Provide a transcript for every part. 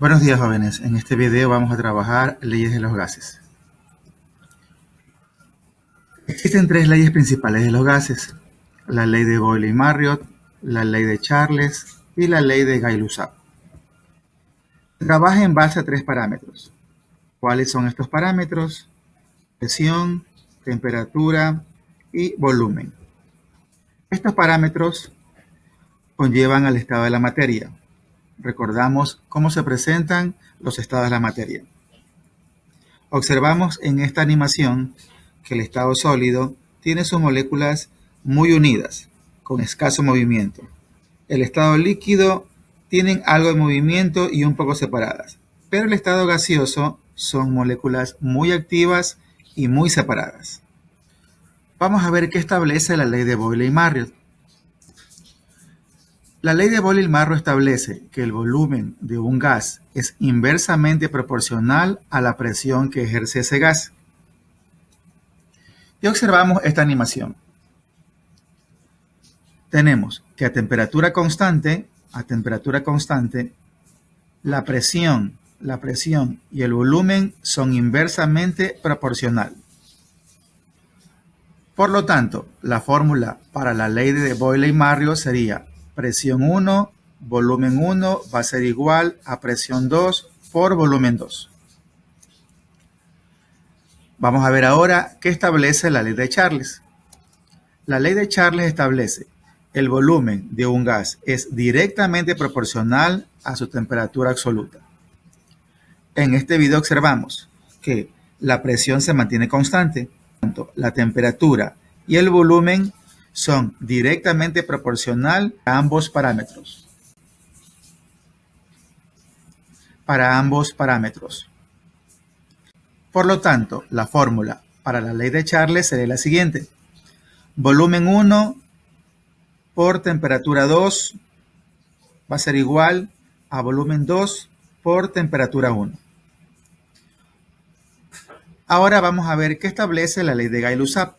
Buenos días, jóvenes. En este video vamos a trabajar leyes de los gases. Existen tres leyes principales de los gases: la ley de Boyle-Marriott, la ley de Charles y la ley de Gay-Lussac. Trabaja en base a tres parámetros. ¿Cuáles son estos parámetros? Presión, temperatura y volumen. Estos parámetros conllevan al estado de la materia. Recordamos cómo se presentan los estados de la materia. Observamos en esta animación que el estado sólido tiene sus moléculas muy unidas, con escaso movimiento. El estado líquido tienen algo de movimiento y un poco separadas, pero el estado gaseoso son moléculas muy activas y muy separadas. Vamos a ver qué establece la ley de Boyle-Marriott. La ley de Boyle-Marriott establece que el volumen de un gas es inversamente proporcional a la presión que ejerce ese gas. Y observamos esta animación. Tenemos que a temperatura constante, la presión y el volumen son inversamente proporcional. Por lo tanto, la fórmula para la ley de Boyle-Marriott sería presión 1, volumen 1 va a ser igual a presión 2 por volumen 2. Vamos a ver ahora qué establece la ley de Charles. La ley de Charles establece el volumen de un gas es directamente proporcional a su temperatura absoluta. En este video observamos que la presión se mantiene constante, tanto la temperatura y el volumen son directamente proporcional a ambos parámetros. Por lo tanto, la fórmula para la ley de Charles sería la siguiente: volumen 1 por temperatura 2 va a ser igual a volumen 2 por temperatura 1. Ahora vamos a ver qué establece la ley de Gay-Lussac.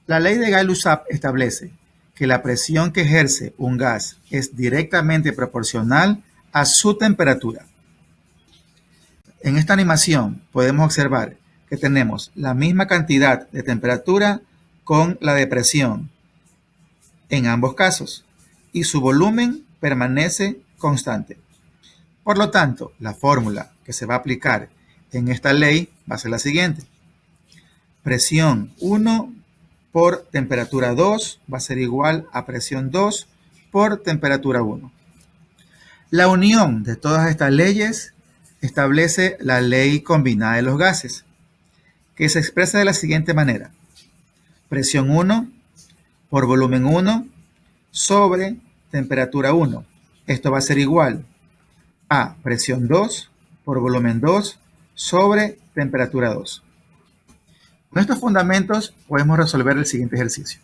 La ley de Gay-Lussac establece que la presión que ejerce un gas es directamente proporcional a su temperatura. En esta animación podemos observar que tenemos la misma cantidad de temperatura con la de presión en ambos casos y su volumen permanece constante. Por lo tanto, la fórmula que se va a aplicar en esta ley va a ser la siguiente: presión 1 por temperatura 2 va a ser igual a presión 2 por temperatura 1. La unión de todas estas leyes establece la ley combinada de los gases, que se expresa de la siguiente manera: presión 1 por volumen 1 sobre temperatura 1. Esto va a ser igual a presión 2 por volumen 2 sobre temperatura 2. Con estos fundamentos podemos resolver el siguiente ejercicio.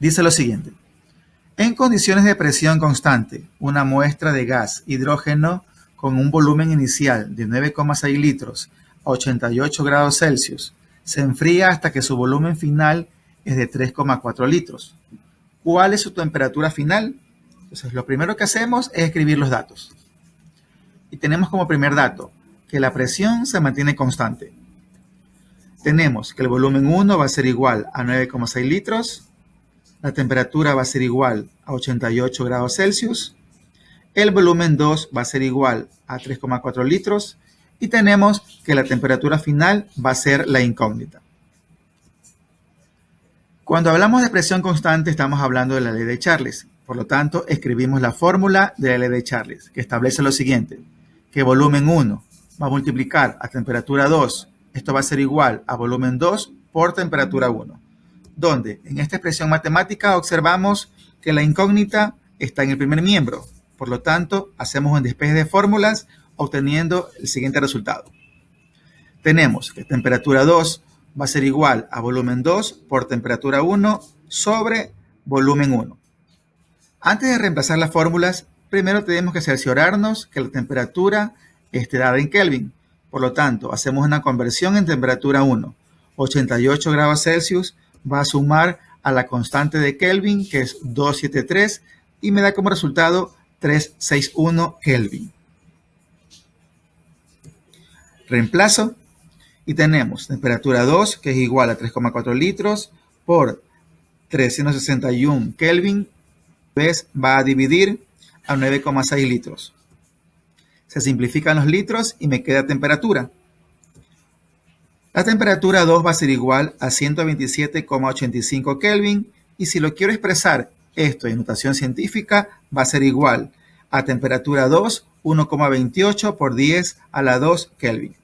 Dice lo siguiente: en condiciones de presión constante, una muestra de gas hidrógeno con un volumen inicial de 9,6 litros a 88 grados Celsius se enfría hasta que su volumen final es de 3,4 litros. ¿Cuál es su temperatura final? Entonces, lo primero que hacemos es escribir los datos. Y tenemos como primer dato que la presión se mantiene constante. Tenemos que el volumen 1 va a ser igual a 9,6 litros. La temperatura va a ser igual a 88 grados Celsius. El volumen 2 va a ser igual a 3,4 litros. Y tenemos que la temperatura final va a ser la incógnita. Cuando hablamos de presión constante, estamos hablando de la ley de Charles. Por lo tanto, escribimos la fórmula de la ley de Charles, que establece lo siguiente: que volumen 1 va a multiplicar a temperatura 2. Esto va a ser igual a volumen 2 por temperatura 1. Donde en esta expresión matemática observamos que la incógnita está en el primer miembro. Por lo tanto, hacemos un despeje de fórmulas obteniendo el siguiente resultado. Tenemos que temperatura 2 va a ser igual a volumen 2 por temperatura 1 sobre volumen 1. Antes de reemplazar las fórmulas, primero tenemos que cerciorarnos que la temperatura esté dada en Kelvin. Por lo tanto, hacemos una conversión en temperatura 1. 88 grados Celsius va a sumar a la constante de Kelvin, que es 273, y me da como resultado 361 Kelvin. Reemplazo y tenemos temperatura 2, que es igual a 3,4 litros por 361 Kelvin, va a dividir a 9,6 litros. Se simplifican los litros y me queda temperatura. La temperatura 2 va a ser igual a 127,85 Kelvin y si lo quiero expresar esto en notación científica va a ser igual a temperatura 2, 1,28 por 10 a la 2 Kelvin.